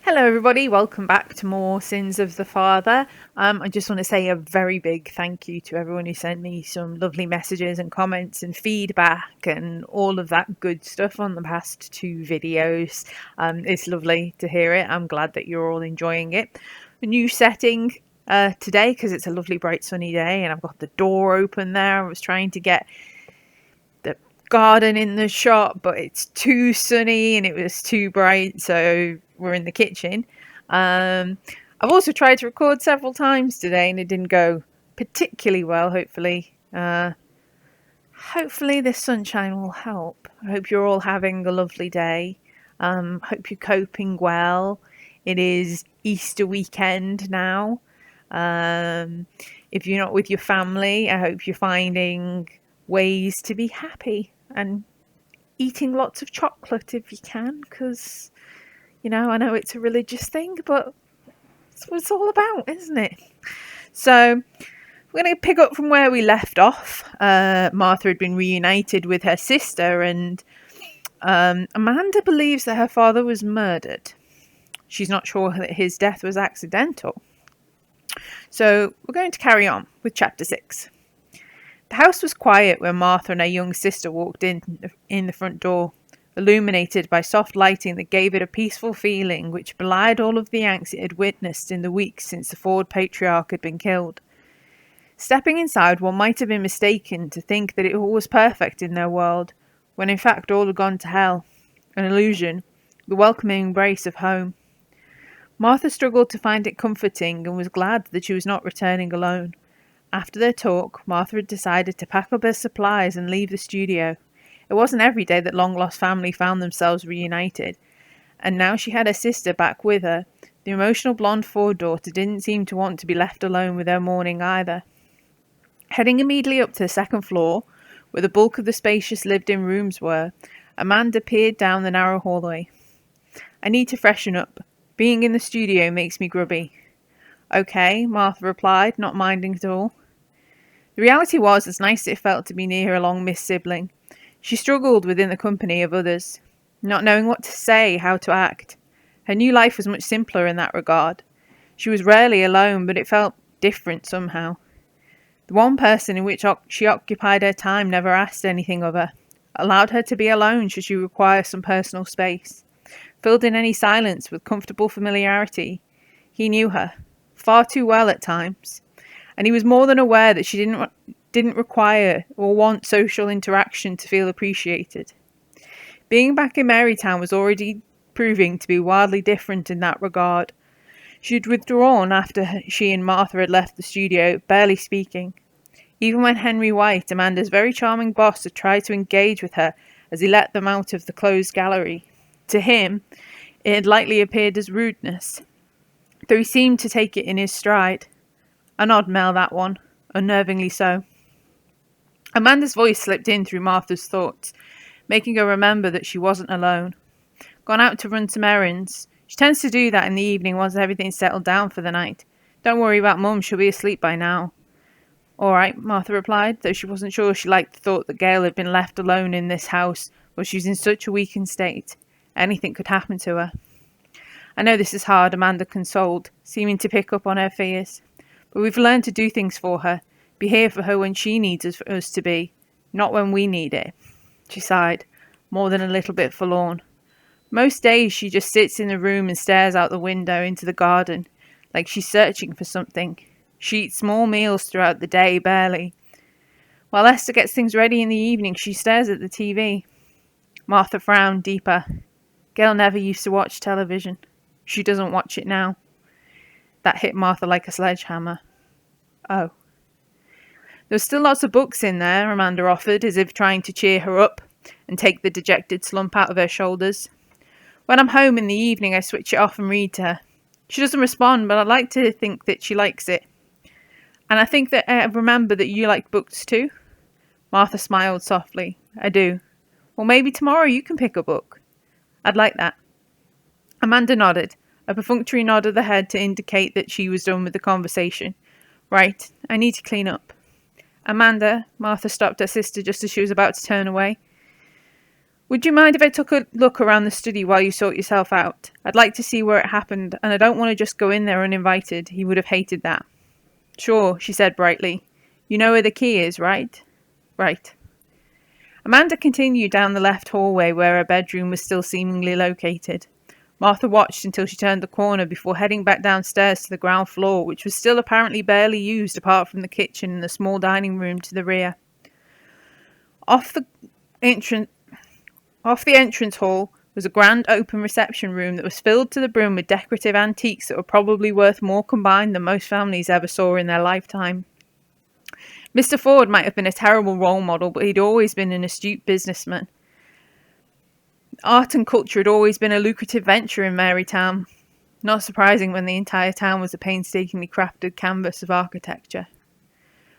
Hello, everybody. Welcome back to more Sins of the Father. I just want to say a very big thank you to everyone who sent me some lovely messages and comments and feedback and all of that good stuff on the past two videos. It's lovely to hear it. I'm glad that you're all enjoying it. A new setting today because it's a lovely, bright, sunny day, and I've got the door open there. I was trying to get the garden in the shot, but it's too sunny and it was too bright, so we're in the kitchen. I've also tried to record several times today and it didn't go particularly well. Hopefully this sunshine will help. I hope you're all having a lovely day. Hope you're coping well. It is Easter weekend now. If you're not with your family, I hope you're finding ways to be happy and eating lots of chocolate if you can, because I know it's a religious thing, but it's what it's all about, isn't it? So we're going to pick up from where we left off. Martha had been reunited with her sister, and Amanda believes that her father was murdered. She's not sure that his death was accidental. So we're going to carry on with chapter 6. The house was quiet when Martha and her young sister walked in the front door, illuminated by soft lighting that gave it a peaceful feeling which belied all of the angst it had witnessed in the weeks since the Ford patriarch had been killed. Stepping inside, one might have been mistaken to think that it all was perfect in their world, when in fact all had gone to hell, an illusion, the welcoming embrace of home. Martha struggled to find it comforting and was glad that she was not returning alone. After their talk, Martha had decided to pack up her supplies and leave the studio. It wasn't every day that long-lost family found themselves reunited, and now she had her sister back with her. The emotional blonde Ford daughter didn't seem to want to be left alone with her mourning either. Heading immediately up to the second floor, where the bulk of the spacious lived-in rooms were, Amanda peered down the narrow hallway. "I need to freshen up. Being in the studio makes me grubby." "Okay," Martha replied, not minding at all. The reality was, as nice as it felt to be near her long-missed sibling, she struggled within the company of others, not knowing what to say, how to act. Her new life was much simpler in that regard. She was rarely alone, but it felt different somehow. The one person in which she occupied her time never asked anything of her, allowed her to be alone should she require some personal space, filled in any silence with comfortable familiarity. He knew her, far too well at times, and he was more than aware that she didn't require or want social interaction to feel appreciated. Being back in Marytown was already proving to be wildly different in that regard. She had withdrawn after she and Martha had left the studio, barely speaking. Even when Henry White, Amanda's very charming boss, had tried to engage with her as he let them out of the closed gallery, to him it had likely appeared as rudeness, though he seemed to take it in his stride. An odd male, that one, unnervingly so. Amanda's voice slipped in through Martha's thoughts, making her remember that she wasn't alone. Gone out to run some errands. She tends to do that in the evening once everything's settled down for the night. Don't worry about Mum, she'll be asleep by now. All right, Martha replied, though she wasn't sure she liked the thought that Gail had been left alone in this house while she was in such a weakened state. Anything could happen to her. "I know this is hard," Amanda consoled, seeming to pick up on her fears. "But we've learned to do things for her, be here for her when she needs us to be, not when we need it." She sighed, more than a little bit forlorn. Most days she just sits in the room and stares out the window into the garden, like she's searching for something. She eats small meals throughout the day, barely. While Esther gets things ready in the evening, she stares at the TV. Martha frowned deeper. Gail never used to watch television. She doesn't watch it now. That hit Martha like a sledgehammer. Oh. There's still lots of books in there, Amanda offered, as if trying to cheer her up and take the dejected slump out of her shoulders. "When I'm home in the evening, I switch it off and read to her. She doesn't respond, but I like to think that she likes it. And I think that I remember that you like books too." Martha smiled softly. "I do. Well, maybe tomorrow you can pick a book." "I'd like that." Amanda nodded, a perfunctory nod of the head to indicate that she was done with the conversation. "Right, I need to clean up." "Amanda," Martha stopped her sister just as she was about to turn away. Would you mind if I took a look around the study while you sort yourself out? I'd like to see where it happened, and I don't want to just go in there uninvited. He would have hated that. Sure, she said brightly. You know where the key is, right? Right. Amanda continued down the left hallway where her bedroom was still seemingly located. Martha watched until she turned the corner before heading back downstairs to the ground floor, which was still apparently barely used apart from the kitchen and the small dining room to the rear. Off the entrance hall was a grand open reception room that was filled to the brim with decorative antiques that were probably worth more combined than most families ever saw in their lifetime. Mr. Ford might have been a terrible role model, but he'd always been an astute businessman. Art and culture had always been a lucrative venture in Marytown. Not surprising when the entire town was a painstakingly crafted canvas of architecture.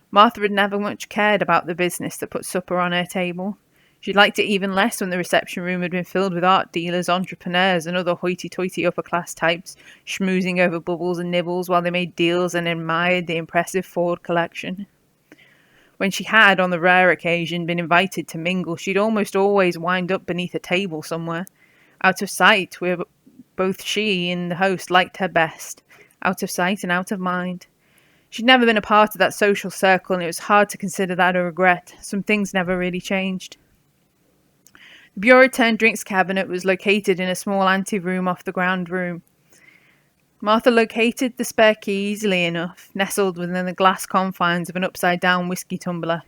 Martha had never much cared about the business that put supper on her table. She liked it even less when the reception room had been filled with art dealers, entrepreneurs, and other hoity-toity upper-class types, schmoozing over bubbles and nibbles while they made deals and admired the impressive Ford collection. When she had, on the rare occasion, been invited to mingle, she'd almost always wind up beneath a table somewhere, out of sight, where both she and the host liked her best, out of sight and out of mind. She'd never been a part of that social circle, and it was hard to consider that a regret. Some things never really changed. The bureau-turned-drinks cabinet was located in a small anteroom off the ground room. Martha located the spare key easily enough, nestled within the glass confines of an upside-down whiskey tumbler.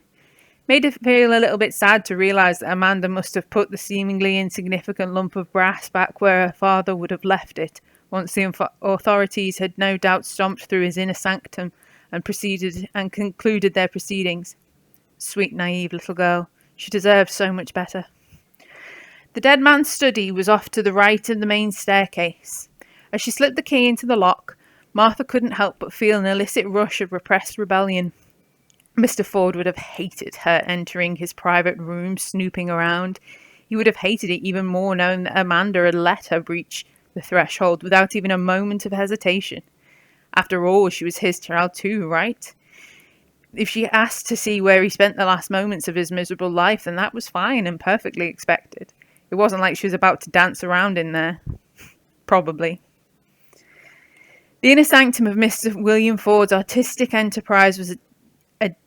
Made her feel a little bit sad to realise that Amanda must have put the seemingly insignificant lump of brass back where her father would have left it, once the authorities had no doubt stomped through his inner sanctum and concluded their proceedings. Sweet, naive little girl. She deserved so much better. The dead man's study was off to the right of the main staircase. As she slipped the key into the lock, Martha couldn't help but feel an illicit rush of repressed rebellion. Mr. Ford would have hated her entering his private room, snooping around. He would have hated it even more knowing that Amanda had let her breach the threshold without even a moment of hesitation. After all, she was his child too, right? If she asked to see where he spent the last moments of his miserable life, then that was fine and perfectly expected. It wasn't like she was about to dance around in there. Probably. The inner sanctum of Mr. William Ford's artistic enterprise was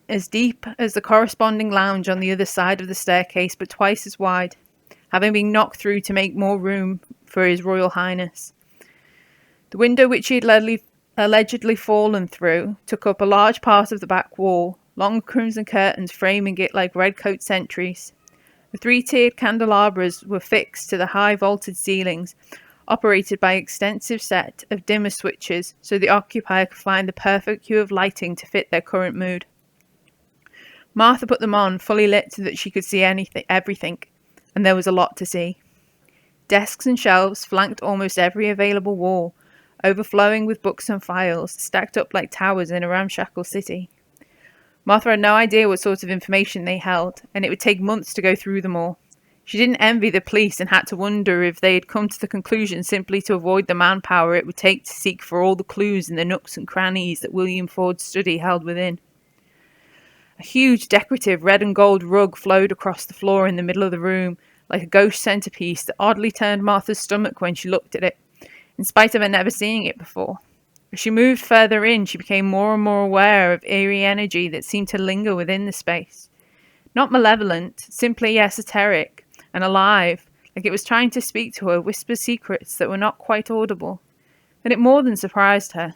as deep as the corresponding lounge on the other side of the staircase, but twice as wide, having been knocked through to make more room for His Royal Highness. The window which he had allegedly fallen through took up a large part of the back wall, long crimson curtains framing it like red-coat sentries. The three-tiered candelabras were fixed to the high vaulted ceilings, operated by an extensive set of dimmer switches so the occupier could find the perfect hue of lighting to fit their current mood. Martha put them on, fully lit so that she could see everything, and there was a lot to see. Desks and shelves flanked almost every available wall, overflowing with books and files, stacked up like towers in a ramshackle city. Martha had no idea what sort of information they held, and it would take months to go through them all. She didn't envy the police and had to wonder if they had come to the conclusion simply to avoid the manpower it would take to seek for all the clues in the nooks and crannies that William Ford's study held within. A huge decorative red and gold rug flowed across the floor in the middle of the room, like a ghost centerpiece that oddly turned Martha's stomach when she looked at it, in spite of her never seeing it before. As she moved further in, she became more and more aware of eerie energy that seemed to linger within the space. Not malevolent, simply esoteric and alive, like it was trying to speak to her, whisper secrets that were not quite audible. And it more than surprised her.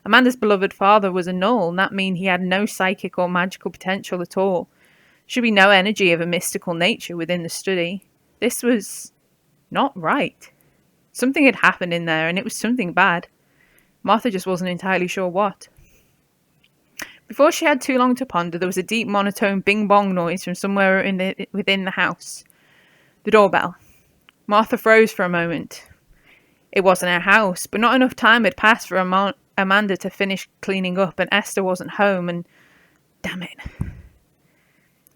Amanda's beloved father was a null, and that meant he had no psychic or magical potential at all. There should be no energy of a mystical nature within the study. This was not right. Something had happened in there, and it was something bad. Martha just wasn't entirely sure what. Before she had too long to ponder, there was a deep monotone bing-bong noise from somewhere within the house. The doorbell. Martha froze for a moment. It wasn't her house, but not enough time had passed for Amanda to finish cleaning up, and Esther wasn't home, and damn it.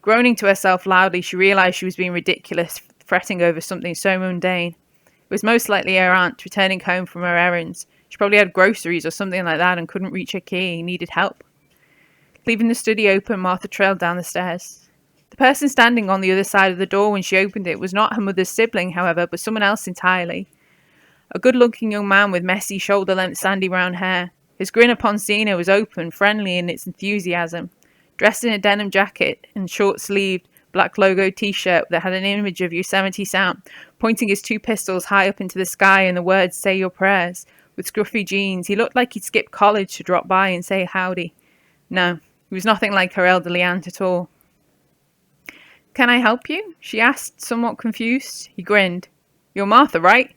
Groaning to herself loudly, she realised she was being ridiculous, fretting over something so mundane. It was most likely her aunt returning home from her errands. She probably had groceries or something like that and couldn't reach her key, needed help. Leaving the study open, Martha trailed down the stairs. The person standing on the other side of the door when she opened it was not her mother's sibling, however, but someone else entirely. A good-looking young man with messy, shoulder-length, sandy brown hair. His grin upon seeing her was open, friendly in its enthusiasm. Dressed in a denim jacket and short-sleeved, black logo t-shirt that had an image of Yosemite Sam, pointing his two pistols high up into the sky and the words, "Say your prayers." With scruffy jeans, he looked like he'd skipped college to drop by and say howdy. No, he was nothing like her elderly aunt at all. "Can I help you?" she asked, somewhat confused. He grinned. "You're Martha, right?"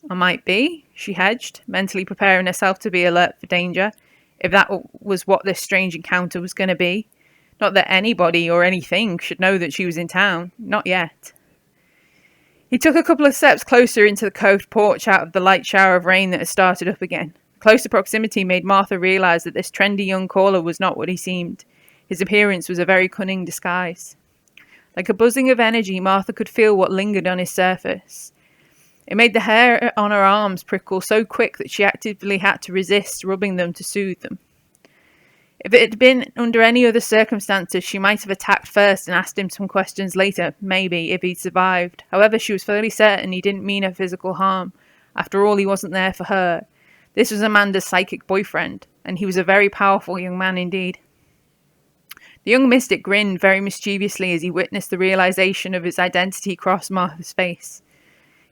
"I might be," she hedged, mentally preparing herself to be alert for danger, if that was what this strange encounter was going to be. Not that anybody or anything should know that she was in town. Not yet. He took a couple of steps closer into the coved porch out of the light shower of rain that had started up again. Closer proximity made Martha realise that this trendy young caller was not what he seemed. His appearance was a very cunning disguise. Like a buzzing of energy, Martha could feel what lingered on his surface. It made the hair on her arms prickle so quick that she actively had to resist rubbing them to soothe them. If it had been under any other circumstances, she might have attacked first and asked him some questions later, maybe, if he'd survived. However, she was fairly certain he didn't mean her physical harm. After all, he wasn't there for her. This was Amanda's psychic boyfriend, and he was a very powerful young man indeed. The young mystic grinned very mischievously as he witnessed the realization of his identity cross Martha's face.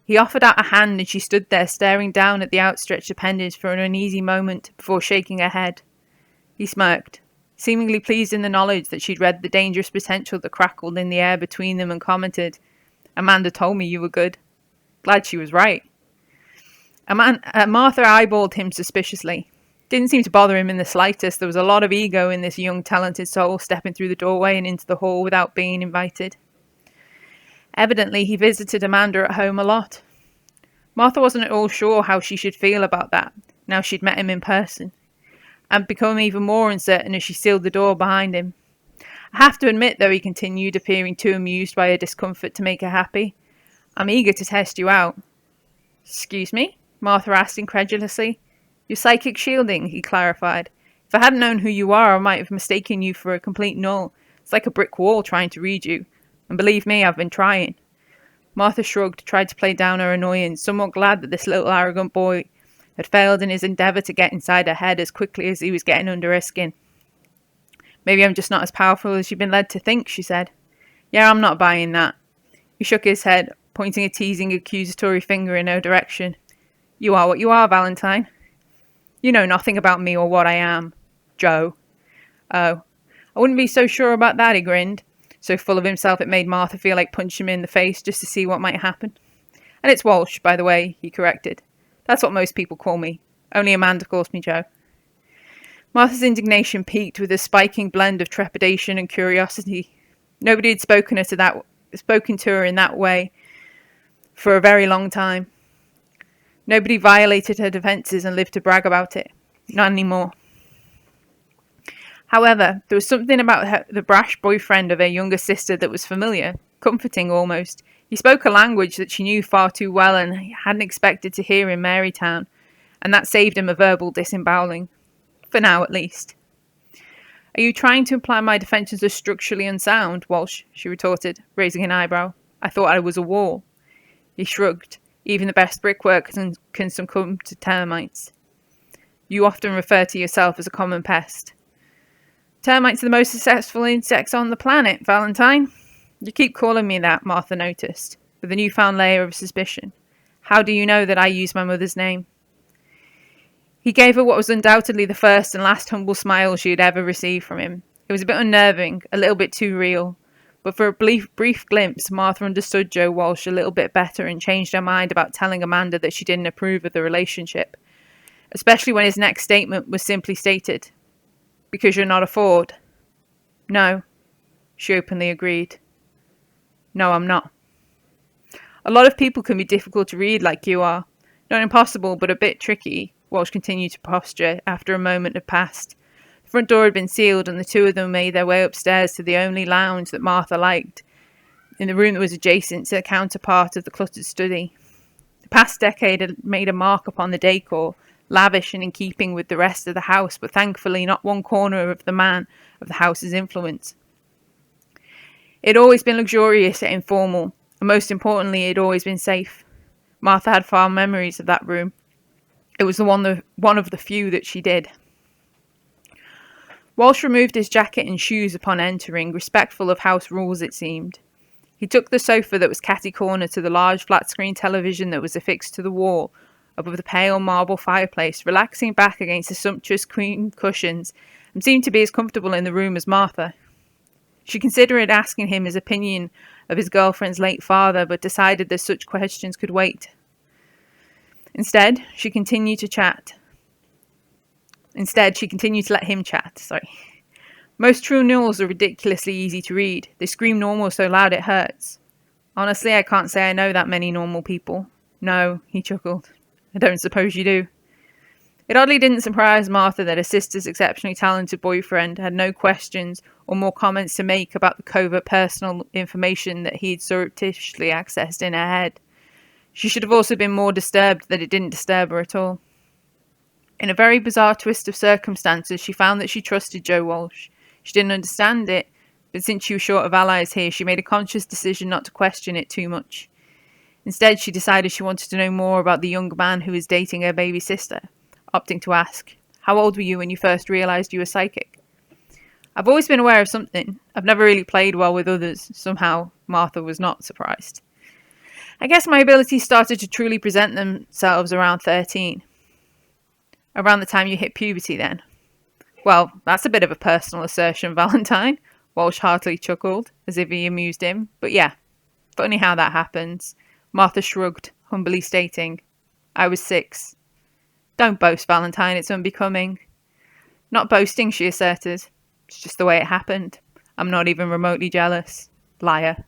He offered out a hand and she stood there staring down at the outstretched appendage for an uneasy moment before shaking her head. He smirked, seemingly pleased in the knowledge that she'd read the dangerous potential that crackled in the air between them, and commented, "Amanda told me you were good. Glad she was right." Martha eyeballed him suspiciously. Didn't seem to bother him in the slightest. There was a lot of ego in this young, talented soul stepping through the doorway and into the hall without being invited. Evidently, he visited Amanda at home a lot. Martha wasn't at all sure how she should feel about that, now she'd met him in person, and become even more uncertain as she sealed the door behind him. "I have to admit, though," he continued, appearing too amused by her discomfort to make her happy, "I'm eager to test you out." "Excuse me?" Martha asked incredulously. "Your psychic shielding," he clarified. "If I hadn't known who you are, I might have mistaken you for a complete null. It's like a brick wall trying to read you. And believe me, I've been trying." Martha shrugged, tried to play down her annoyance, somewhat glad that this little arrogant boy had failed in his endeavour to get inside her head as quickly as he was getting under her skin. "Maybe I'm just not as powerful as you've been led to think," she said. "Yeah, I'm not buying that." He shook his head, pointing a teasing, accusatory finger in her direction. "You are what you are, Valentine. You know nothing about me or what I am. Joe." "Oh, I wouldn't be so sure about that," he grinned, so full of himself it made Martha feel like punching him in the face just to see what might happen. "And it's Walsh, by the way," he corrected. "That's what most people call me. Only Amanda calls me Joe." Martha's indignation peaked with a spiking blend of trepidation and curiosity. Nobody had spoken to her in that way for a very long time. Nobody violated her defences and lived to brag about it. Not anymore. However, there was something about the brash boyfriend of her younger sister that was familiar, comforting almost. He spoke a language that she knew far too well and hadn't expected to hear in Marytown, and that saved him a verbal disemboweling. For now, at least. "Are you trying to imply my defences are structurally unsound, Walsh?" she retorted, raising an eyebrow. "I thought I was a wall." He shrugged. "Even the best brickwork can succumb to termites." "You often refer to yourself as a common pest." "Termites are the most successful insects on the planet, Valentine." "You keep calling me that," Martha noticed, with a newfound layer of suspicion. "How do you know that I use my mother's name?" He gave her what was undoubtedly the first and last humble smile she had ever received from him. It was a bit unnerving, a little bit too real. But for a brief glimpse, Martha understood Joe Walsh a little bit better and changed her mind about telling Amanda that she didn't approve of the relationship. Especially when his next statement was simply stated, "Because you're not a Ford." "No," she openly agreed. "No, I'm not." "A lot of people can be difficult to read like you are. Not impossible, but a bit tricky," Walsh continued to posture after a moment had passed. The front door had been sealed and the two of them made their way upstairs to the only lounge that Martha liked, in the room that was adjacent to the counterpart of the cluttered study. The past decade had made a mark upon the decor, lavish and in keeping with the rest of the house, but thankfully not one corner of the house's influence. It had always been luxurious yet informal, and most importantly, it had always been safe. Martha had fond memories of that room. It was one of the few that she did. Walsh removed his jacket and shoes upon entering, respectful of house rules it seemed. He took the sofa that was catty-corner to the large flat-screen television that was affixed to the wall above the pale marble fireplace, relaxing back against the sumptuous cream cushions, and seemed to be as comfortable in the room as Martha. She considered asking him his opinion of his girlfriend's late father, but decided that such questions could wait. Instead, she continued to let him chat. Most true nulls are ridiculously easy to read. They scream normal so loud it hurts. Honestly, I can't say I know that many normal people. No, he chuckled. I don't suppose you do. It oddly didn't surprise Martha that her sister's exceptionally talented boyfriend had no questions or more comments to make about the covert personal information that he'd surreptitiously accessed in her head. She should have also been more disturbed that it didn't disturb her at all. In a very bizarre twist of circumstances, she found that she trusted Joe Walsh. She didn't understand it, but since she was short of allies here, she made a conscious decision not to question it too much. Instead, she decided she wanted to know more about the young man who was dating her baby sister, opting to ask, "How old were you when you first realised you were psychic?" "I've always been aware of something. I've never really played well with others." Somehow, Martha was not surprised. "I guess my abilities started to truly present themselves around 13. Around the time you hit puberty, then?" "Well, that's a bit of a personal assertion, Valentine." Walsh heartily chuckled, as if he amused him. "But yeah, funny how that happens." Martha shrugged, humbly stating, "I was 6. "Don't boast, Valentine, it's unbecoming." "Not boasting," she asserted. "It's just the way it happened. I'm not even remotely jealous." Liar.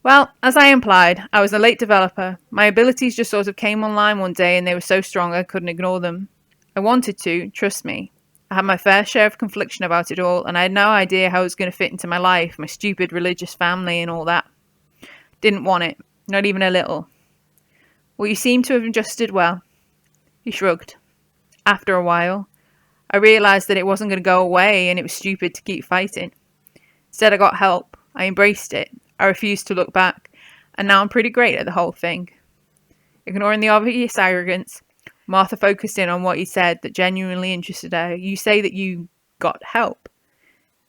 "Well, as I implied, I was a late developer. My abilities just sort of came online one day and they were so strong I couldn't ignore them. I wanted to, trust me. I had my fair share of confliction about it all, and I had no idea how it was going to fit into my life, my stupid religious family and all that. Didn't want it, not even a little." "Well, you seem to have adjusted well." He shrugged. "After a while, I realised that it wasn't going to go away and it was stupid to keep fighting. Instead, I got help. I embraced it. I refused to look back, and now I'm pretty great at the whole thing." Ignoring the obvious arrogance, Martha focused in on what he said that genuinely interested her. "You say that you got help?"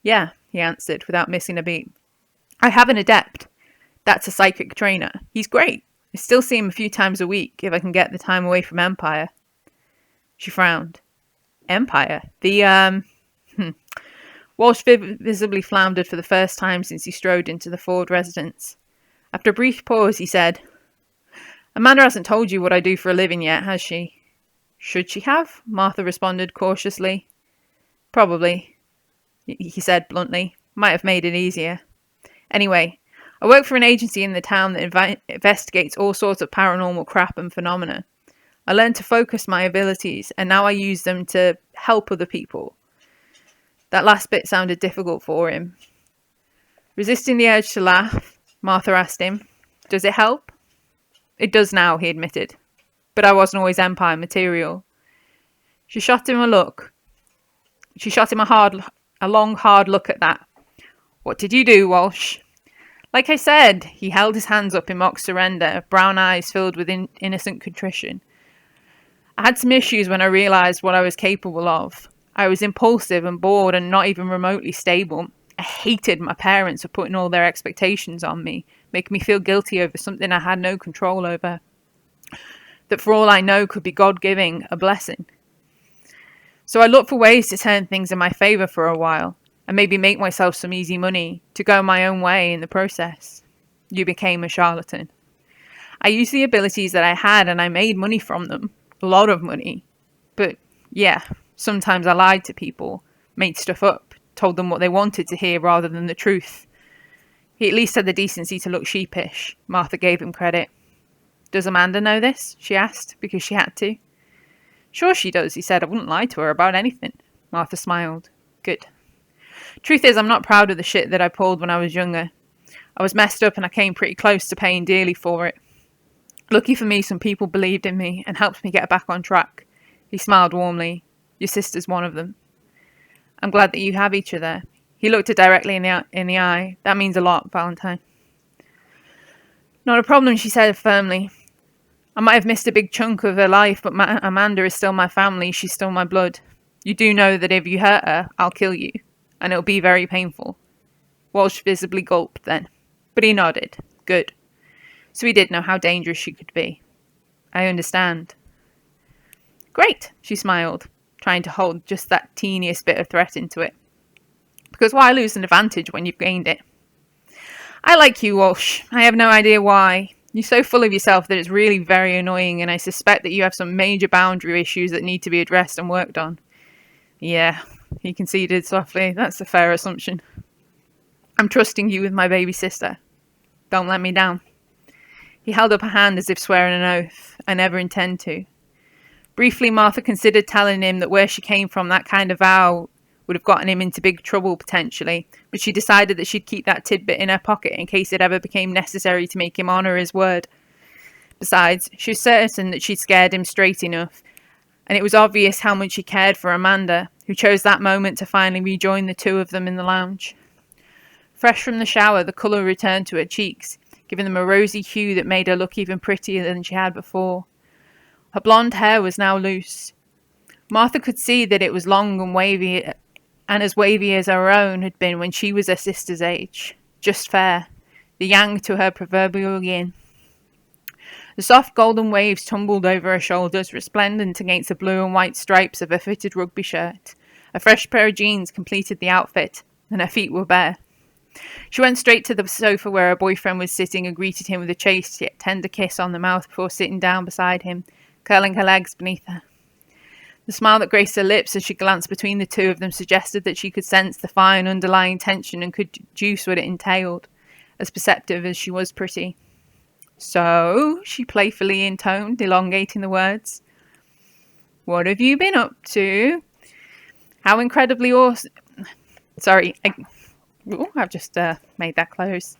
"Yeah," he answered without missing a beat. "I have an adept. That's a psychic trainer. He's great. I still see him a few times a week if I can get the time away from Empire." She frowned. "Empire? Walsh visibly floundered for the first time since he strode into the Ford residence. After a brief pause, he said, "Amanda hasn't told you what I do for a living yet, has she?" "Should she have?" Martha responded cautiously. "Probably," he said bluntly. "Might have made it easier. Anyway, I work for an agency in the town that investigates all sorts of paranormal crap and phenomena. I learned to focus my abilities, and now I use them to help other people." That last bit sounded difficult for him. Resisting the urge to laugh, Martha asked him, "Does it help?" "It does now," he admitted. "But I wasn't always Empire material." She shot him a long, hard look at that. "What did you do, Walsh?" "Like I said," he held his hands up in mock surrender, brown eyes filled with innocent contrition. "I had some issues when I realised what I was capable of. I was impulsive and bored and not even remotely stable. I hated my parents for putting all their expectations on me, making me feel guilty over something I had no control over. That for all I know could be God-giving, a blessing. So I looked for ways to turn things in my favour for a while, and maybe make myself some easy money, to go my own way in the process. You became a charlatan. I used the abilities that I had and I made money from them. A lot of money. But, yeah, sometimes I lied to people, made stuff up, told them what they wanted to hear rather than the truth. He at least had the decency to look sheepish. Martha gave him credit. "Does Amanda know this?" she asked, because she had to. "Sure she does," he said. "I wouldn't lie to her about anything." Martha smiled. "Good. Truth is, I'm not proud of the shit that I pulled when I was younger. I was messed up and I came pretty close to paying dearly for it. Lucky for me, some people believed in me and helped me get back on track." He smiled warmly. "Your sister's one of them." "I'm glad that you have each other." He looked her directly in the eye. That means a lot, Valentine. Not a problem, she said firmly. I might have missed a big chunk of her life, but Amanda is still my family. She's still my blood. You do know that if you hurt her, I'll kill you, and it'll be very painful. Walsh visibly gulped then, but he nodded. Good. So he did know how dangerous she could be. I understand. Great, she smiled, trying to hold just that teeniest bit of threat into it. Because why lose an advantage when you've gained it? I like you, Walsh. I have no idea why. You're so full of yourself that it's really very annoying, and I suspect that you have some major boundary issues that need to be addressed and worked on. Yeah, he conceded softly. That's a fair assumption. I'm trusting you with my baby sister. Don't let me down. He held up a hand as if swearing an oath. I never intend to. Briefly, Martha considered telling him that where she came from, that kind of vow would have gotten him into big trouble potentially, but she decided that she'd keep that tidbit in her pocket in case it ever became necessary to make him honour his word. Besides, she was certain that she'd scared him straight enough, and it was obvious how much he cared for Amanda, who chose that moment to finally rejoin the two of them in the lounge. Fresh from the shower, the colour returned to her cheeks, giving them a rosy hue that made her look even prettier than she had before. Her blonde hair was now loose. Martha could see that it was long and wavy, and as wavy as her own had been when she was her sister's age. Just fair. The yang to her proverbial yin. The soft golden waves tumbled over her shoulders, resplendent against the blue and white stripes of her fitted rugby shirt. A fresh pair of jeans completed the outfit, and her feet were bare. She went straight to the sofa where her boyfriend was sitting and greeted him with a chaste yet tender kiss on the mouth before sitting down beside him, curling her legs beneath her. The smile that graced her lips as she glanced between the two of them suggested that she could sense the fine underlying tension and could deduce what it entailed, as perceptive as she was pretty. So, she playfully intoned, elongating the words. What have you been up to? How incredibly awesome... Sorry, I've just made that close.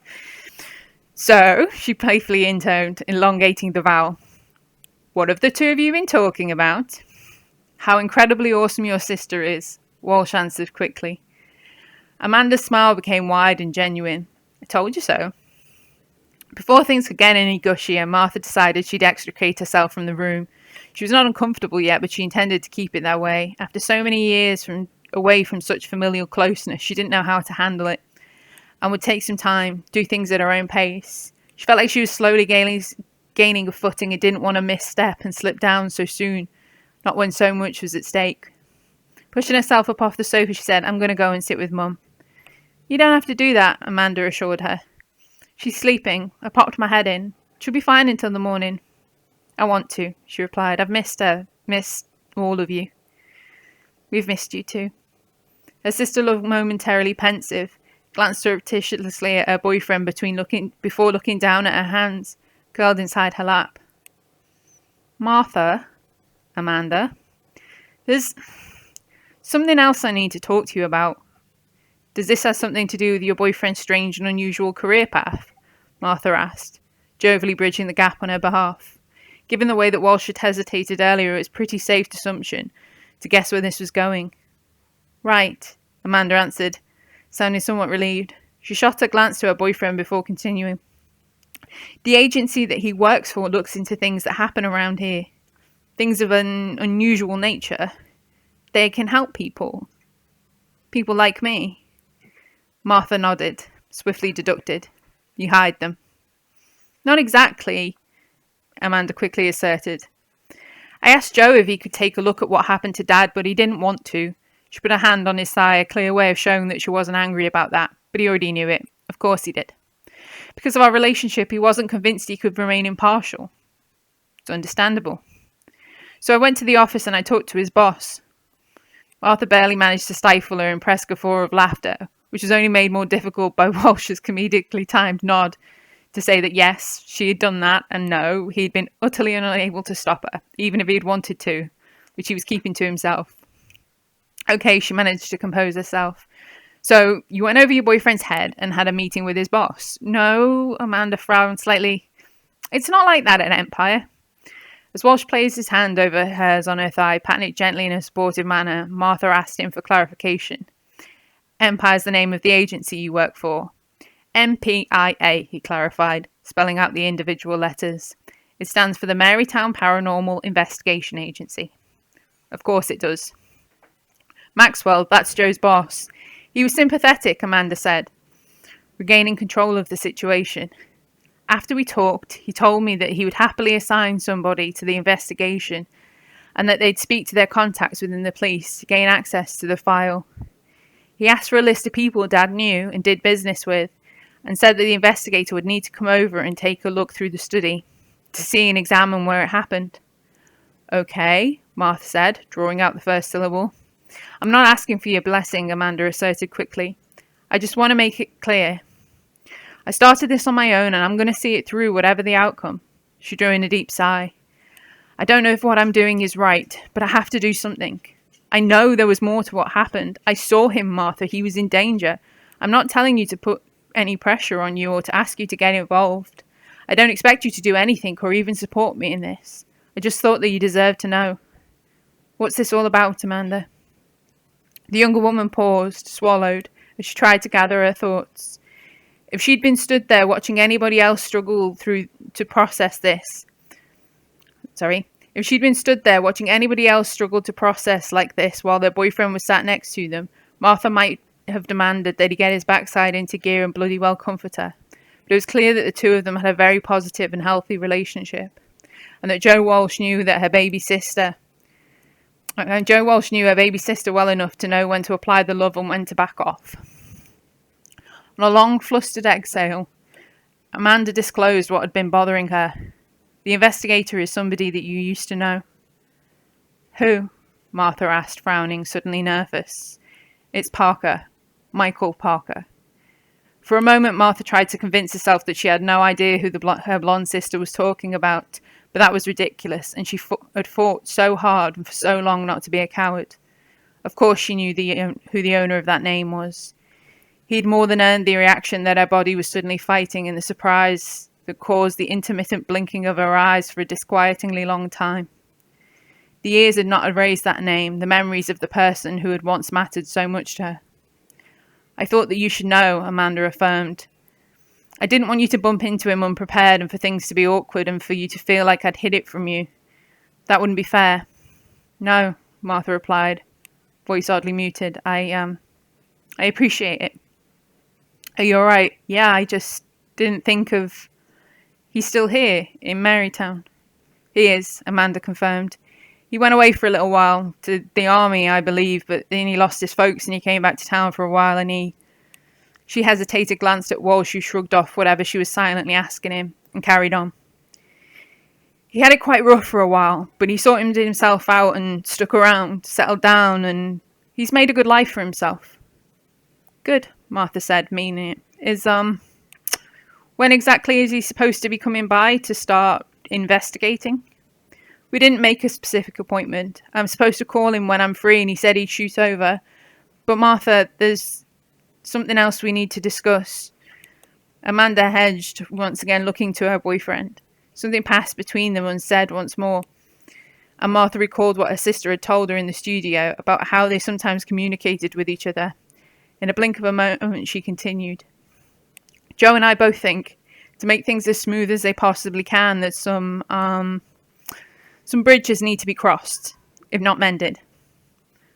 So, she playfully intoned, elongating the vowel. What have the two of you been talking about? How incredibly awesome your sister is, Walsh answered quickly. Amanda's smile became wide and genuine. I told you so. Before things could get any gushier, Martha decided she'd extricate herself from the room. She was not uncomfortable yet, but she intended to keep it that way. After so many years away from such familial closeness, she didn't know how to handle it, and would take some time, do things at her own pace. She felt like she was slowly gaining a footing and didn't want to misstep and slip down so soon, not when so much was at stake. Pushing herself up off the sofa, she said, I'm going to go and sit with Mum. You don't have to do that, Amanda assured her. She's sleeping. I popped my head in. She'll be fine until the morning. I want to, she replied. I've missed her. Missed all of you. We've missed you too. Her sister looked momentarily pensive, glanced surreptitiously at her boyfriend before looking down at her hands, curled inside her lap. Martha, Amanda, there's something else I need to talk to you about. Does this have something to do with your boyfriend's strange and unusual career path? Martha asked, jovially bridging the gap on her behalf. Given the way that Walsh had hesitated earlier, it was a pretty safe assumption to guess where this was going. Right, Amanda answered, sounding somewhat relieved. She shot a glance to her boyfriend before continuing. The agency that he works for looks into things that happen around here. Things of an unusual nature. They can help people. People like me. Martha nodded, swiftly deducted. You hide them. Not exactly, Amanda quickly asserted. I asked Joe if he could take a look at what happened to Dad, but he didn't want to. She put a hand on his thigh, a clear way of showing that she wasn't angry about that, but he already knew it. Of course he did. Because of our relationship, he wasn't convinced he could remain impartial. It's understandable. So I went to the office and I talked to his boss. Martha barely managed to stifle her impressed guffaw of laughter, which was only made more difficult by Walsh's comedically timed nod to say that yes, she had done that, and no, he'd been utterly unable to stop her, even if he'd wanted to, which he was keeping to himself. Okay, she managed to compose herself. So, you went over your boyfriend's head and had a meeting with his boss? No, Amanda frowned slightly. It's not like that at Empire. As Walsh placed his hand over hers on her thigh, patting it gently in a sportive manner, Martha asked him for clarification. Empire's the name of the agency you work for. MPIA, he clarified, spelling out the individual letters. It stands for the Marytown Paranormal Investigation Agency. Of course it does. Maxwell, that's Joe's boss. He was sympathetic, Amanda said, regaining control of the situation. After we talked, he told me that he would happily assign somebody to the investigation and that they'd speak to their contacts within the police to gain access to the file. He asked for a list of people Dad knew and did business with, and said that the investigator would need to come over and take a look through the study to see and examine where it happened. Okay, Martha said, drawing out the first syllable. I'm not asking for your blessing, Amanda asserted quickly. I just want to make it clear. I started this on my own and I'm going to see it through whatever the outcome. She drew in a deep sigh. I don't know if what I'm doing is right, but I have to do something. I know there was more to what happened. I saw him, Martha. He was in danger. I'm not telling you to put any pressure on you or to ask you to get involved. I don't expect you to do anything or even support me in this. I just thought that you deserved to know. What's this all about, Amanda? The younger woman paused, swallowed, as she tried to gather her thoughts. If she'd been stood there watching anybody else struggle to process like this while their boyfriend was sat next to them, Martha might have demanded that he get his backside into gear and bloody well comfort her. But it was clear that the two of them had a very positive and healthy relationship, and that Joe Walsh knew her baby sister well enough to know when to apply the love and when to back off. On a long, flustered exhale, Amanda disclosed what had been bothering her. The investigator is somebody that you used to know. Who? Martha asked, frowning, suddenly nervous. It's Parker. Michael Parker. For a moment, Martha tried to convince herself that she had no idea who her blonde sister was talking about, but that was ridiculous, and she had fought so hard and for so long not to be a coward. Of course she knew who the owner of that name was. He'd more than earned the reaction that her body was suddenly fighting and the surprise that caused the intermittent blinking of her eyes for a disquietingly long time. The years had not erased that name, the memories of the person who had once mattered so much to her. I thought that you should know, Amanda affirmed. I didn't want you to bump into him unprepared and for things to be awkward and for you to feel like I'd hid it from you. That wouldn't be fair. No, Martha replied, voice oddly muted. I appreciate it. Are you alright? Yeah, I just didn't think of... He's still here, in Marytown. He is, Amanda confirmed. He went away for a little while, to the army, I believe, but then he lost his folks and he came back to town for a while and he... She hesitated, glanced at Walsh, who shrugged off whatever she was silently asking him, and carried on. He had it quite rough for a while, but he sorted himself out and stuck around, settled down, and he's made a good life for himself. Good, Martha said, meaning it. When exactly is he supposed to be coming by to start investigating? We didn't make a specific appointment. I'm supposed to call him when I'm free, and he said he'd shoot over. But Martha, there's something else we need to discuss. Amanda hedged, once again looking to her boyfriend. Something passed between them unsaid once more, and Martha recalled what her sister had told her in the studio about how they sometimes communicated with each other. In a blink of a moment, she continued. Joe and I both think, to make things as smooth as they possibly can, that some bridges need to be crossed, if not mended.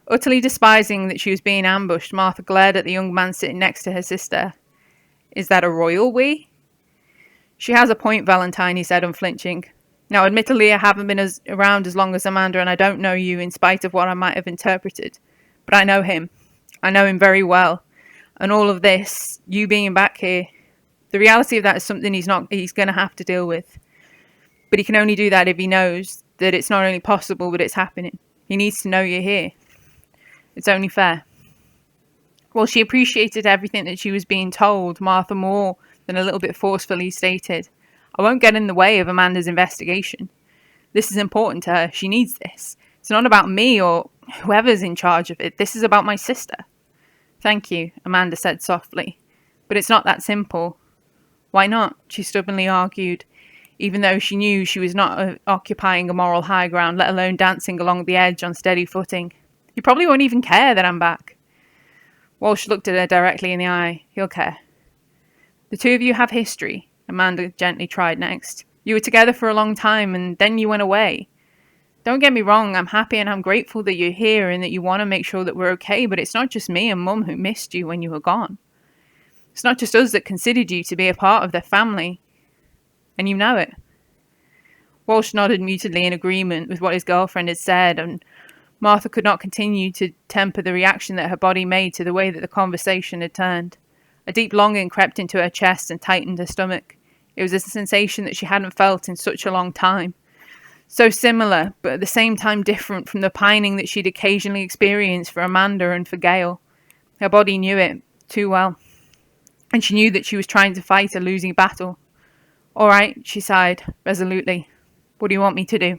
Utterly despising that she was being ambushed, Martha glared at the young man sitting next to her sister. Is that a royal we? She has a point, Valentine, he said, unflinching. Now, admittedly, I haven't been around as long as Amanda, and I don't know you in spite of what I might have interpreted. But I know him. I know him very well. And all of this, you being back here, the reality of that is something he's going to have to deal with. But he can only do that if he knows that it's not only possible, but it's happening. He needs to know you're here. It's only fair. Well, she appreciated everything that she was being told, Martha more than a little bit forcefully stated. I won't get in the way of Amanda's investigation. This is important to her. She needs this. It's not about me or whoever's in charge of it. This is about my sister. Thank you, Amanda said softly. But it's not that simple. Why not? She stubbornly argued, even though she knew she was not occupying a moral high ground, let alone dancing along the edge on steady footing. You probably won't even care that I'm back. Walsh looked at her directly in the eye. He'll care. The two of you have history, Amanda gently tried next. You were together for a long time and then you went away. Don't get me wrong, I'm happy and I'm grateful that you're here and that you want to make sure that we're okay, but it's not just me and Mum who missed you when you were gone. It's not just us that considered you to be a part of their family. And you know it. Walsh nodded mutedly in agreement with what his girlfriend had said, and Martha could not continue to temper the reaction that her body made to the way that the conversation had turned. A deep longing crept into her chest and tightened her stomach. It was a sensation that she hadn't felt in such a long time. So similar, but at the same time different from the pining that she'd occasionally experienced for Amanda and for Gail. Her body knew it too well, and she knew that she was trying to fight a losing battle. All right, she sighed resolutely. What do you want me to do?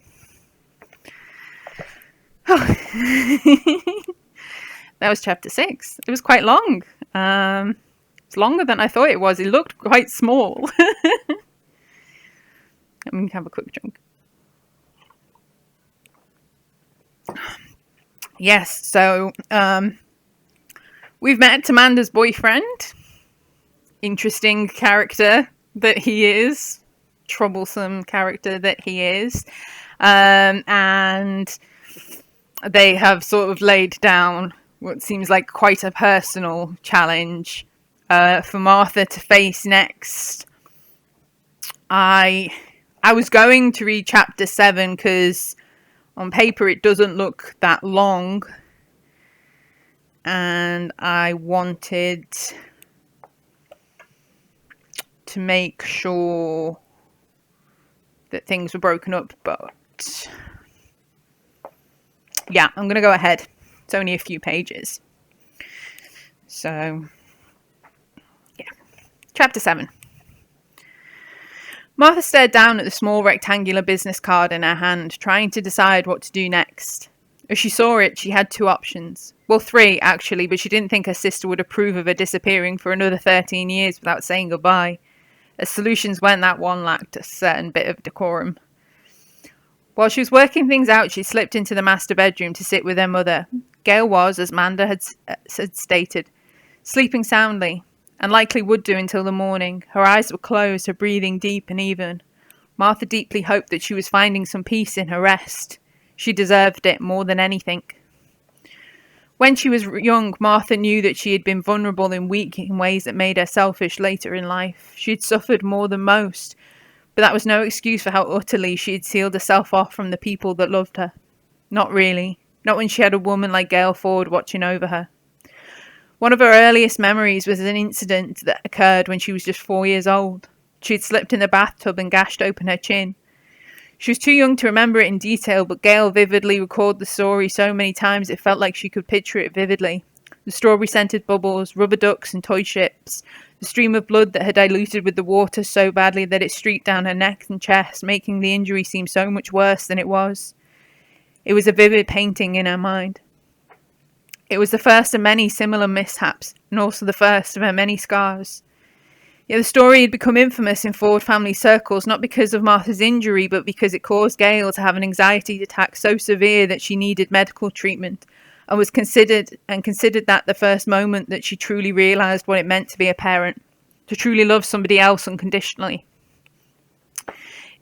That was chapter 6. It was quite long. It's longer than I thought it was. It looked quite small. Let me have a quick drink. Yes, so we've met Amanda's boyfriend. Interesting character that he is. Troublesome character that he is. And they have sort of laid down what seems like quite a personal challenge for Martha to face next. I was going to read chapter 7 because on paper it doesn't look that long, and I wanted to make sure that things were broken up, but yeah, I'm going to go ahead. It's only a few pages. So, yeah. Chapter 7. Martha stared down at the small rectangular business card in her hand, trying to decide what to do next. As she saw it, she had 2 options. Well, 3, actually, but she didn't think her sister would approve of her disappearing for another 13 years without saying goodbye. As solutions went, that one lacked a certain bit of decorum. While she was working things out, she slipped into the master bedroom to sit with her mother. Gail was, as Amanda had stated, sleeping soundly, and likely would do until the morning. Her eyes were closed, her breathing deep and even. Martha deeply hoped that she was finding some peace in her rest. She deserved it more than anything. When she was young, Martha knew that she had been vulnerable and weak in ways that made her selfish later in life. She had suffered more than most, but that was no excuse for how utterly she had sealed herself off from the people that loved her. Not really. Not when she had a woman like Gail Ford watching over her. One of her earliest memories was an incident that occurred when she was just 4 years old. She had slipped in the bathtub and gashed open her chin. She was too young to remember it in detail, but Gail vividly recalled the story so many times it felt like she could picture it vividly. The strawberry-scented bubbles, rubber ducks and toy ships, the stream of blood that had diluted with the water so badly that it streaked down her neck and chest, making the injury seem so much worse than it was. It was a vivid painting in her mind. It was the first of many similar mishaps, and also the first of her many scars. Yet the story had become infamous in Ford family circles, not because of Martha's injury, but because it caused Gail to have an anxiety attack so severe that she needed medical treatment, and was considered that the first moment that she truly realised what it meant to be a parent, to truly love somebody else unconditionally.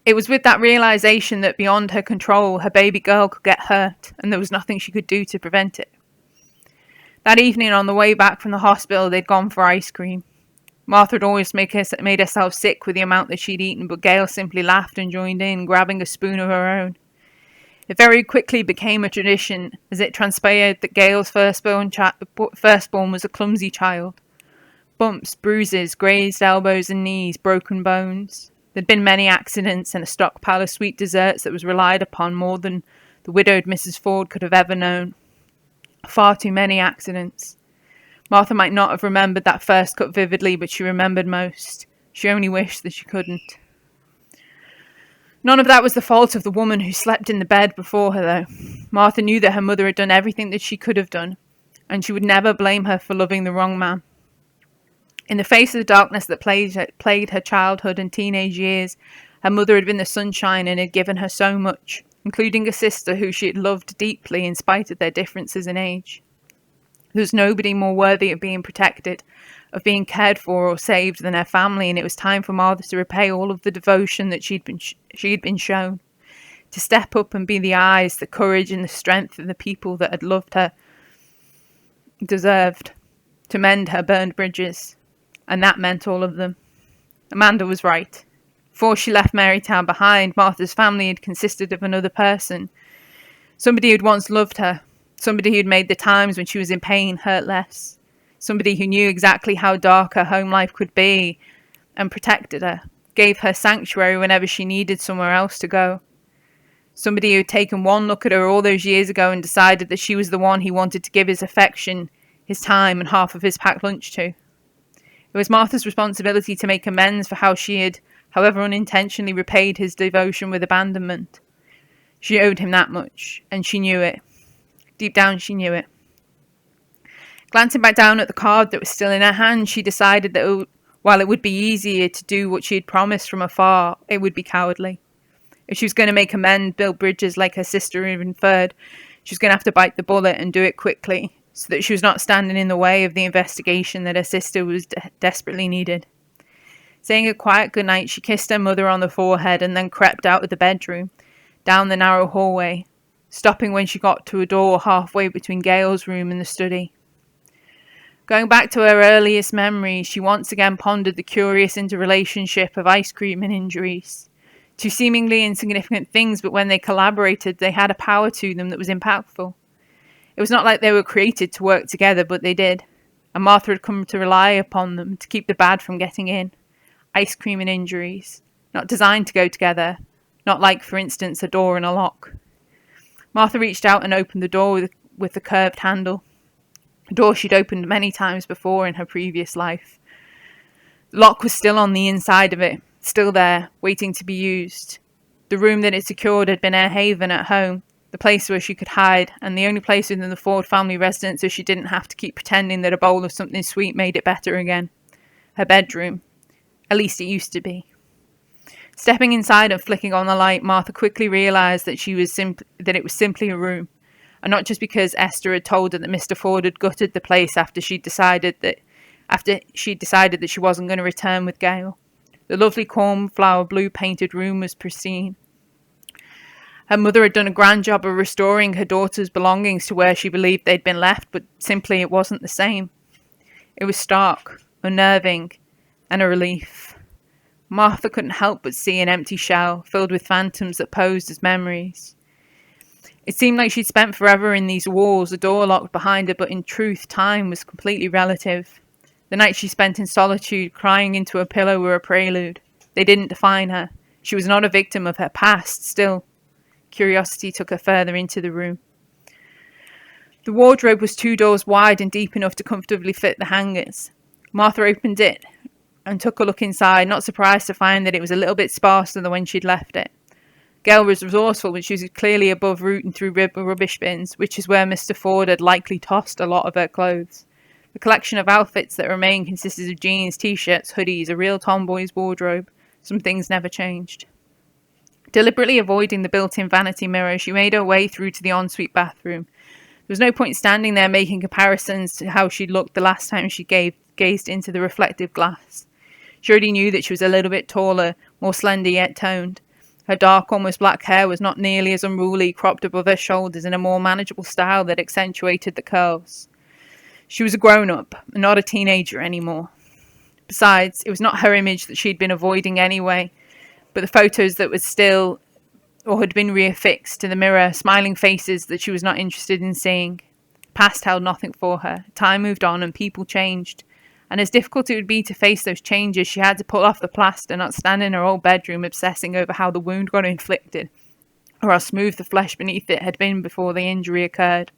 It was with that realisation that beyond her control, her baby girl could get hurt, and there was nothing she could do to prevent it. That evening, on the way back from the hospital, they'd gone for ice cream. Martha had always made herself sick with the amount that she'd eaten, but Gail simply laughed and joined in, grabbing a spoon of her own. It very quickly became a tradition, as it transpired that Gail's firstborn was a clumsy child. Bumps, bruises, grazed elbows and knees, broken bones. There'd been many accidents and a stockpile of sweet desserts that was relied upon more than the widowed Mrs. Ford could have ever known. Far too many accidents. Martha might not have remembered that first cut vividly, but she remembered most. She only wished that she couldn't. None of that was the fault of the woman who slept in the bed before her, though. Martha knew that her mother had done everything that she could have done, and she would never blame her for loving the wrong man. In the face of the darkness that plagued her childhood and teenage years, her mother had been the sunshine and had given her so much, including a sister who she had loved deeply in spite of their differences in age. There was nobody more worthy of being protected, of being cared for or saved than her family, and it was time for Martha to repay all of the devotion that she'd been shown, to step up and be the eyes, the courage and the strength of the people that had loved her deserved, to mend her burned bridges. And that meant all of them. Amanda was right. Before she left Marytown behind, Martha's family had consisted of another person. Somebody who'd once loved her. Somebody who'd made the times when she was in pain hurt less. Somebody who knew exactly how dark her home life could be and protected her. Gave her sanctuary whenever she needed somewhere else to go. Somebody who had taken one look at her all those years ago and decided that she was the one he wanted to give his affection, his time, and half of his packed lunch to. It was Martha's responsibility to make amends for how she had, however unintentionally, repaid his devotion with abandonment. She owed him that much, and she knew it. Deep down, she knew it. Glancing back down at the card that was still in her hand, she decided that while it would be easier to do what she had promised from afar, it would be cowardly. If she was going to make amends, build bridges like her sister had inferred, she was going to have to bite the bullet and do it quickly, so that she was not standing in the way of the investigation that her sister was desperately needed. Saying a quiet goodnight, she kissed her mother on the forehead and then crept out of the bedroom, down the narrow hallway, stopping when she got to a door halfway between Gail's room and the study. Going back to her earliest memories, she once again pondered the curious interrelationship of ice cream and injuries. Two seemingly insignificant things, but when they collaborated, they had a power to them that was impactful. It was not like they were created to work together, but they did. And Martha had come to rely upon them to keep the bad from getting in. Ice cream and injuries. Not designed to go together. Not like, for instance, a door and a lock. Martha reached out and opened the door with the curved handle. A door she'd opened many times before in her previous life. The lock was still on the inside of it. Still there, waiting to be used. The room that it secured had been her haven at home, the place where she could hide, and the only place within the Ford family residence so she didn't have to keep pretending that a bowl of something sweet made it better again. Her bedroom. At least it used to be. Stepping inside and flicking on the light, Martha quickly realised that it was simply a room, and not just because Esther had told her that Mr. Ford had gutted the place after she'd decided that she wasn't going to return with Gail. The lovely cornflower blue painted room was pristine. Her mother had done a grand job of restoring her daughter's belongings to where she believed they'd been left, but simply it wasn't the same. It was stark, unnerving, and a relief. Martha couldn't help but see an empty shell filled with phantoms that posed as memories. It seemed like she'd spent forever in these walls, a door locked behind her, but in truth, time was completely relative. The night she spent in solitude, crying into a pillow, were a prelude. They didn't define her. She was not a victim of her past. Still, curiosity took her further into the room. The wardrobe was 2 doors wide and deep enough to comfortably fit the hangers. Martha opened it and took a look inside, not surprised to find that it was a little bit sparser than when she'd left it. Gail was resourceful, but she was clearly above rooting through rubbish bins, which is where Mr. Ford had likely tossed a lot of her clothes. The collection of outfits that remained consisted of jeans, t-shirts, hoodies, a real tomboy's wardrobe. Some things never changed. Deliberately avoiding the built-in vanity mirror, she made her way through to the ensuite bathroom. There was no point standing there making comparisons to how she'd looked the last time she gazed into the reflective glass. She already knew that she was a little bit taller, more slender yet toned. Her dark, almost black hair was not nearly as unruly, cropped above her shoulders in a more manageable style that accentuated the curls. She was a grown-up, and not a teenager anymore. Besides, it was not her image that she'd been avoiding anyway, but the photos that were still or had been reaffixed to the mirror, smiling faces that she was not interested in seeing. Past held nothing for her. Time moved on and people changed. And as difficult it would be to face those changes, she had to pull off the plaster, not stand in her old bedroom obsessing over how the wound got inflicted, or how smooth the flesh beneath it had been before the injury occurred.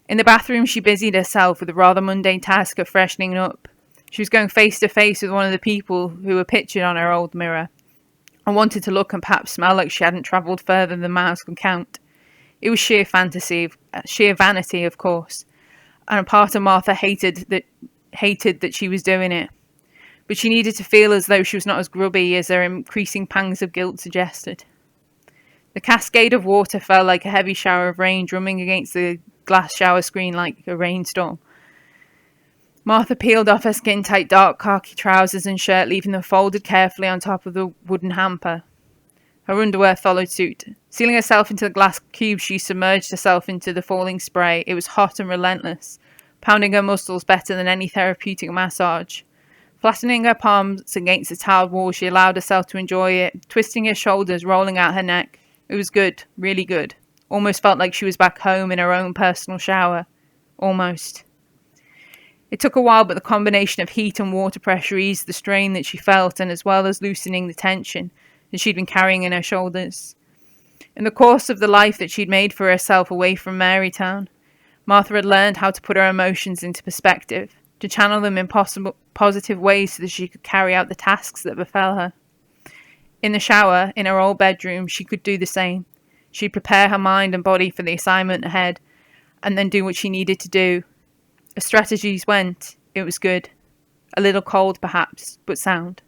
In the bathroom, she busied herself with the rather mundane task of freshening up. She was going face to face with one of the people who were pictured on her old mirror, and wanted to look and perhaps smell like she hadn't travelled further than miles could count. It was sheer vanity, of course, and a part of Martha hated that she was doing it. But she needed to feel as though she was not as grubby as her increasing pangs of guilt suggested. The cascade of water fell like a heavy shower of rain drumming against the glass shower screen like a rainstorm. Martha peeled off her skin-tight dark khaki trousers and shirt, leaving them folded carefully on top of the wooden hamper. Her underwear followed suit. Sealing herself into the glass cube, she submerged herself into the falling spray. It was hot and relentless, pounding her muscles better than any therapeutic massage. Flattening her palms against the tiled wall, she allowed herself to enjoy it, twisting her shoulders, rolling out her neck. It was good, really good. Almost felt like she was back home in her own personal shower. Almost. It took a while, but the combination of heat and water pressure eased the strain that she felt, and as well as loosening the tension that she'd been carrying in her shoulders. In the course of the life that she'd made for herself away from Marytown, Martha had learned how to put her emotions into perspective, to channel them in positive ways so that she could carry out the tasks that befell her. In the shower, in her old bedroom, she could do the same. She'd prepare her mind and body for the assignment ahead, and then do what she needed to do. As strategies went, it was good. A little cold, perhaps, but sound.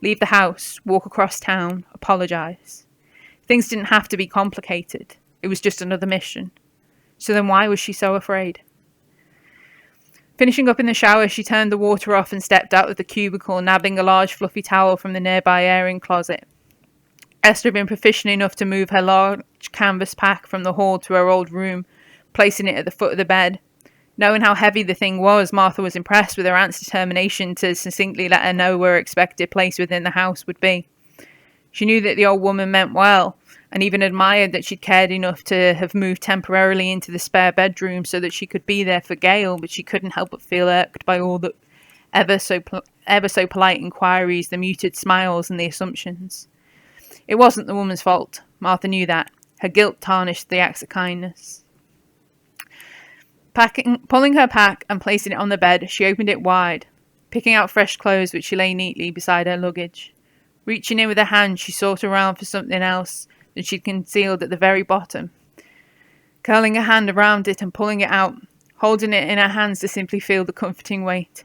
Leave the house, walk across town, apologise. Things didn't have to be complicated. It was just another mission. So then why was she so afraid? Finishing up in the shower, she turned the water off and stepped out of the cubicle, nabbing a large fluffy towel from the nearby airing closet. Esther had been proficient enough to move her large canvas pack from the hall to her old room, placing it at the foot of the bed. Knowing how heavy the thing was, Martha was impressed with her aunt's determination to succinctly let her know where her expected place within the house would be. She knew that the old woman meant well, and even admired that she'd cared enough to have moved temporarily into the spare bedroom so that she could be there for Gail, but she couldn't help but feel irked by all the ever so polite inquiries, the muted smiles, and the assumptions. It wasn't the woman's fault. Martha knew that. Her guilt tarnished the acts of kindness. Pulling her pack and placing it on the bed, she opened it wide, picking out fresh clothes which she lay neatly beside her luggage. Reaching in with her hand, she sought around for something else that she'd concealed at the very bottom. Curling her hand around it and pulling it out, holding it in her hands to simply feel the comforting weight.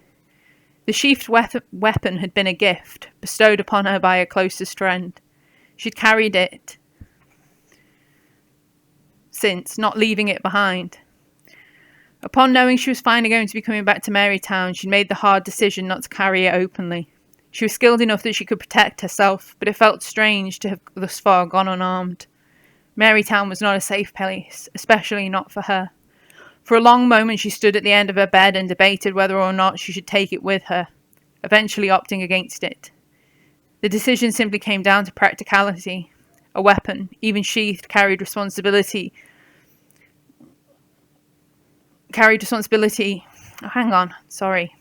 The sheathed weapon had been a gift, bestowed upon her by her closest friend. She'd carried it since, not leaving it behind. Upon knowing she was finally going to be coming back to Marytown, she'd made the hard decision not to carry it openly. She was skilled enough that she could protect herself, but it felt strange to have thus far gone unarmed. Marytown was not a safe place, especially not for her. For a long moment she stood at the end of her bed and debated whether or not she should take it with her, eventually opting against it. The decision simply came down to practicality. A weapon, even sheathed, carried responsibility. Oh, hang on, sorry.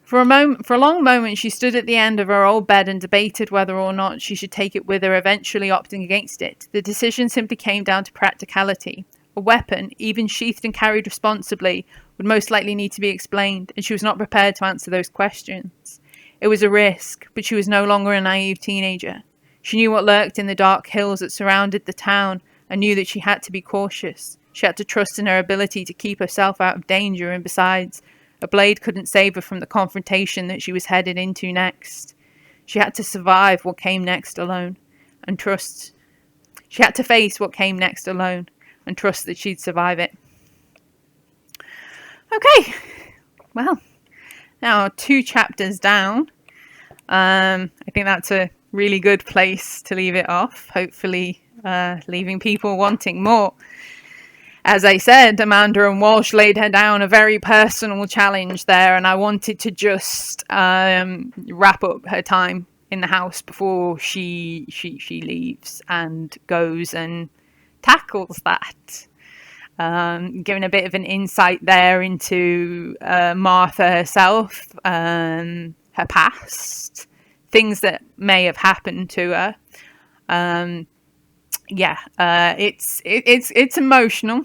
For a long moment, she stood at the end of her old bed and debated whether or not she should take it with her, eventually opting against it. The decision simply came down to practicality. A weapon, even sheathed and carried responsibly, would most likely need to be explained, and she was not prepared to answer those questions. It was a risk, but she was no longer a naive teenager. She knew what lurked in the dark hills that surrounded the town, and knew that she had to be cautious. She had to trust in her ability to keep herself out of danger, and besides, a blade couldn't save her from the confrontation that she was headed into next. She had to survive what came next alone, and trust. She had to face what came next alone, and trust that she'd survive it. Okay, well, now 2 chapters down. I think that's a really good place to leave it off, hopefully leaving people wanting more. As I said, Amanda and Walsh laid her down a very personal challenge there, and I wanted to just wrap up her time in the house before she leaves and goes and tackles that. Giving a bit of an insight there into Martha herself, her past, things that may have happened to her. It's emotional,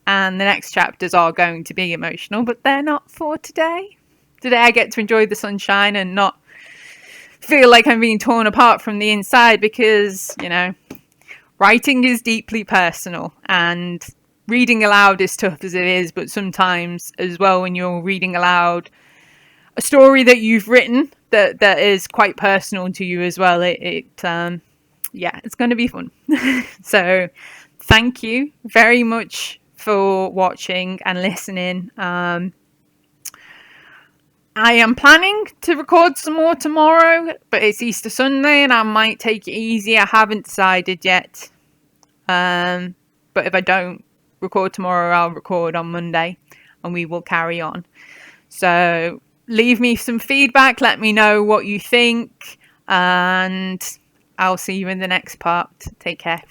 and the next chapters are going to be emotional, but they're not for today. Today I get to enjoy the sunshine and not feel like I'm being torn apart from the inside, because, you know, writing is deeply personal, and reading aloud is tough as it is, but sometimes as well, when you're reading aloud a story that you've written that is quite personal to you as well, it's going to be fun. So thank you very much for watching and listening. I am planning to record some more tomorrow, but it's Easter Sunday and I might take it easy. I haven't decided yet. But if I don't record tomorrow, I'll record on Monday and we will carry on. So leave me some feedback. Let me know what you think. And I'll see you in the next part. Take care.